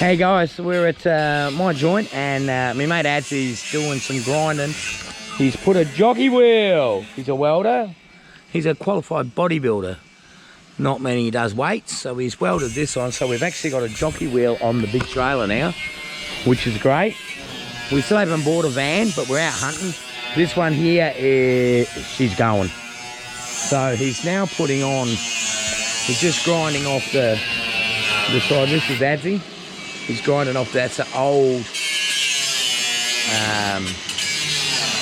Hey guys, so we're at my joint and my mate Adsy's doing some grinding. He's put a jockey wheel. He's a welder. He's a qualified bodybuilder. Not many does weights, so he's welded this on. So we've actually got a jockey wheel on the big trailer now, which is great. We still haven't bought a van, but we're out hunting. This one here is, she's going. So he's now putting on, he's just grinding off the side. This is Adsy. He's grinding off, that's an old,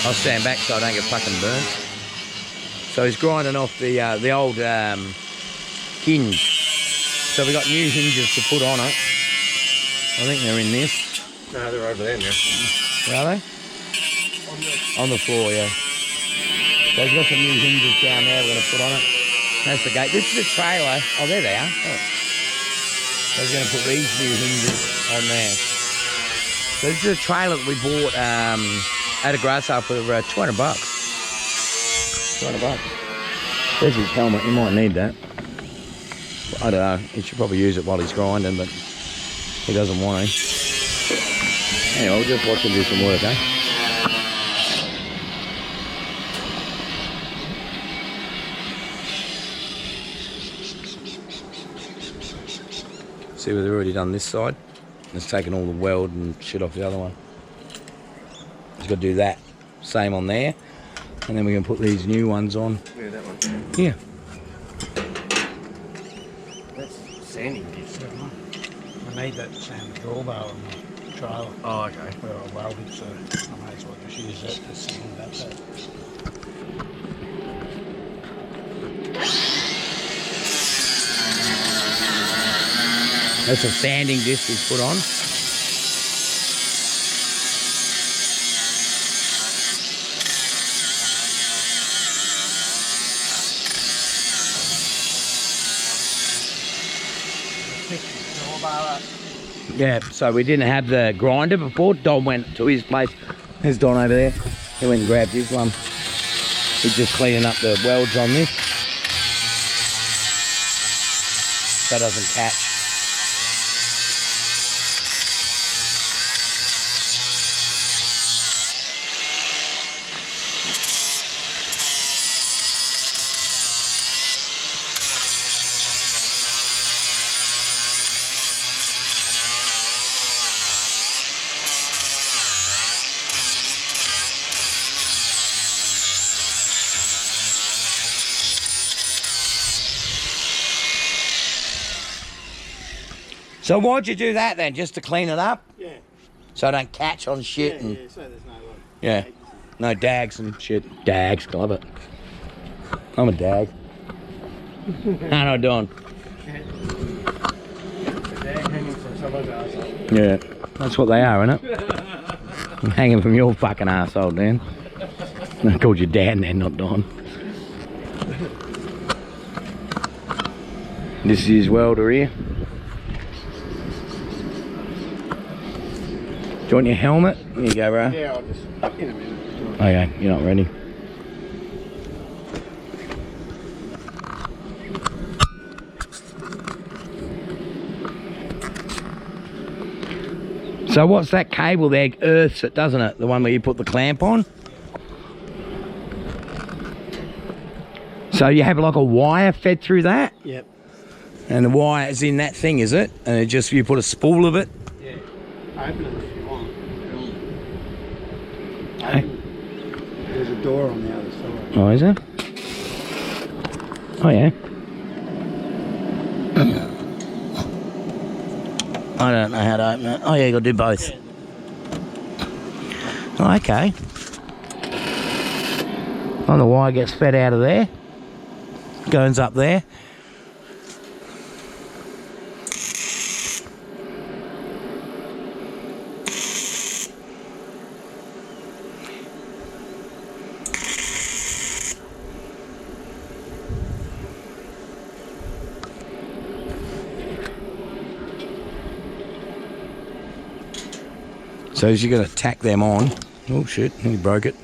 I'll stand back so I don't get fucking burnt. So he's grinding off the old hinge. So we got new hinges to put on it. I think they're in this. No, they're over there now. Where are they? On the floor, yeah. So he's got some new hinges down there we're going to put on it. That's the gate. This is the trailer. Oh, there they are. Oh. So he's going to put these new hinges on there. So this is a trailer that we bought at a grass sale for 200 bucks. 200 bucks. There's his helmet. He might need that. I don't know. He should probably use it while he's grinding, but he doesn't want to. Anyway, we'll just watch him do some work, eh? See, we've already done this side. It's taken all the weld and shit off the other one. Just got to do that. Same on there. And then we can put these new ones on. Yeah, that one. Yeah. That's sanding disc. I need that sand drawbar on the trailer. Oh, okay. Where I welded, so I may as well just use that to sand that. That's a sanding disc he's put on. Yeah, so we didn't have the grinder before. Don went to his place. There's Don over there. He went and grabbed his one. He's just cleaning up the welds on this. So it doesn't catch. So why'd you do that then? Just to clean it up? Yeah. So I don't catch on shit and... Yeah, so there's no like... Yeah. No dags and shit. Dags, love it. I'm a dag. How no Don? hanging from someone's arsehole. Yeah. That's what they are, isn't it? I'm hanging from your fucking arsehole, Dan. I called you Dan then, not Don. This is his welder here. Do you want your helmet? Here you go, bro. Yeah, I'll just... in a minute. Okay, you're not ready. So what's that cable there? Earths it, doesn't it? The one where you put the clamp on? So you have like a wire fed through that? Yep. And the wire is in that thing, is it? And it just, you put a spool of it? Yeah. Open it if you want. Hey. There's a door on the other side. Oh, is there? Oh, yeah. I don't know how to open it. Oh, yeah, you got to do both. Oh, okay. Oh, the wire gets fed out of there. Goes up there. So as you're going to tack them on, oh shit, he broke it.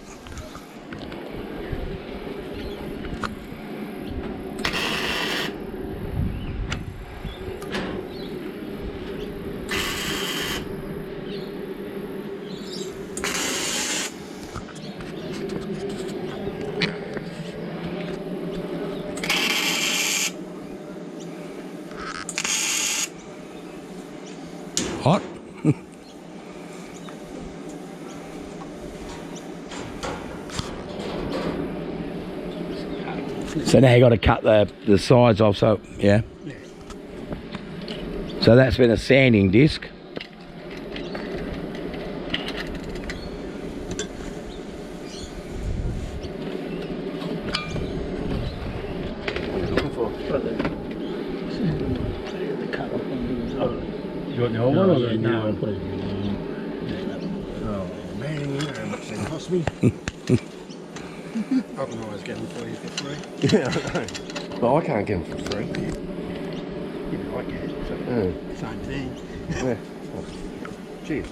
hot. So now you got to cut the sides off, so yeah. So that's been a sanding disc. What are you looking for? You want the old one or the new one? Oh man, you know how much they cost me. I can always get them for you for free. Yeah, I know. But I can't get them for free. You know, I get it. So same thing. Yeah. Oh, cheers.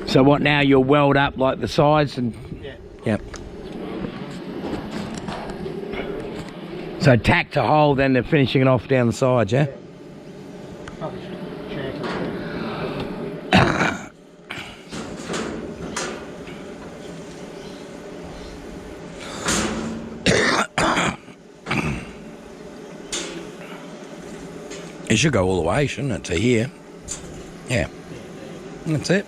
So what now, you'll weld up like the sides and... Yeah. Yep. So tack to hole, then they're finishing it off down the sides, yeah? Probably should check it. It should go all the way, shouldn't it, to here? Yeah. That's it.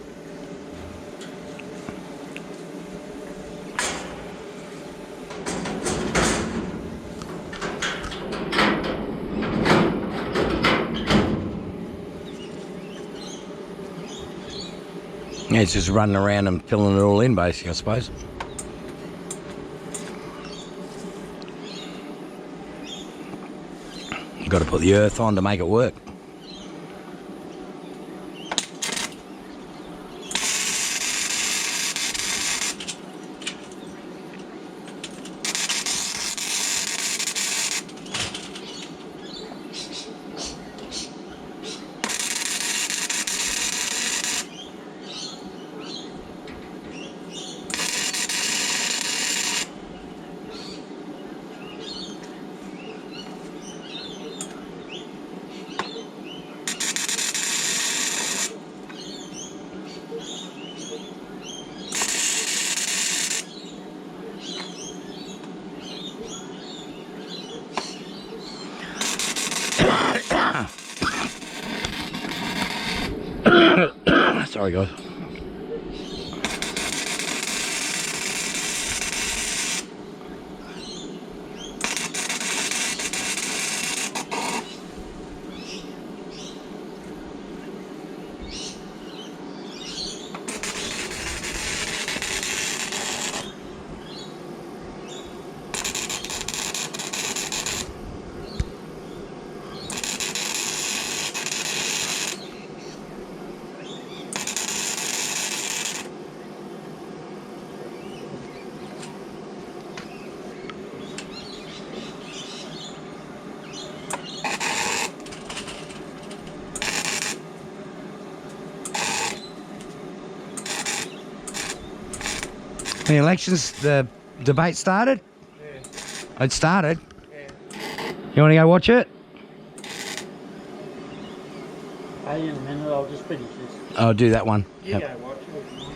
Yeah, it's just running around and filling it all in, basically, I suppose. You've got to put the earth on to make it work. Sorry, guys. The elections, the debate started? Yeah. It started? Yeah. You want to go watch it? Hey, in a minute, I'll just finish this. I'll do that one. You Yep. go watch it.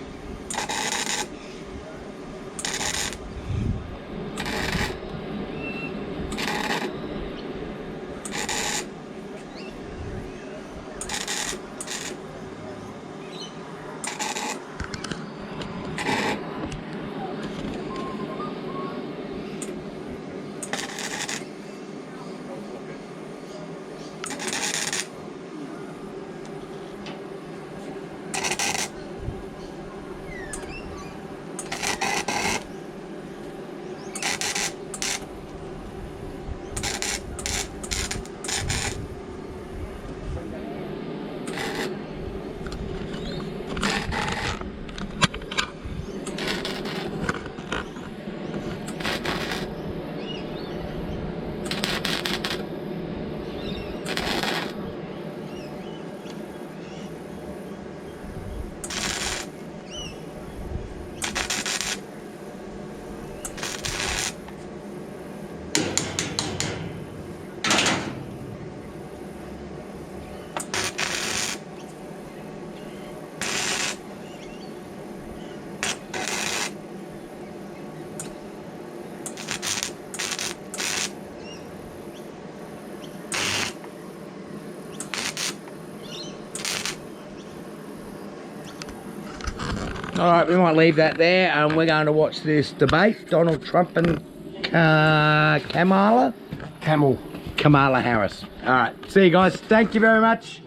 All right, we might leave that there, and we're going to watch this debate, Donald Trump and Kamala Camel. Harris. All right, see you guys. Thank you very much.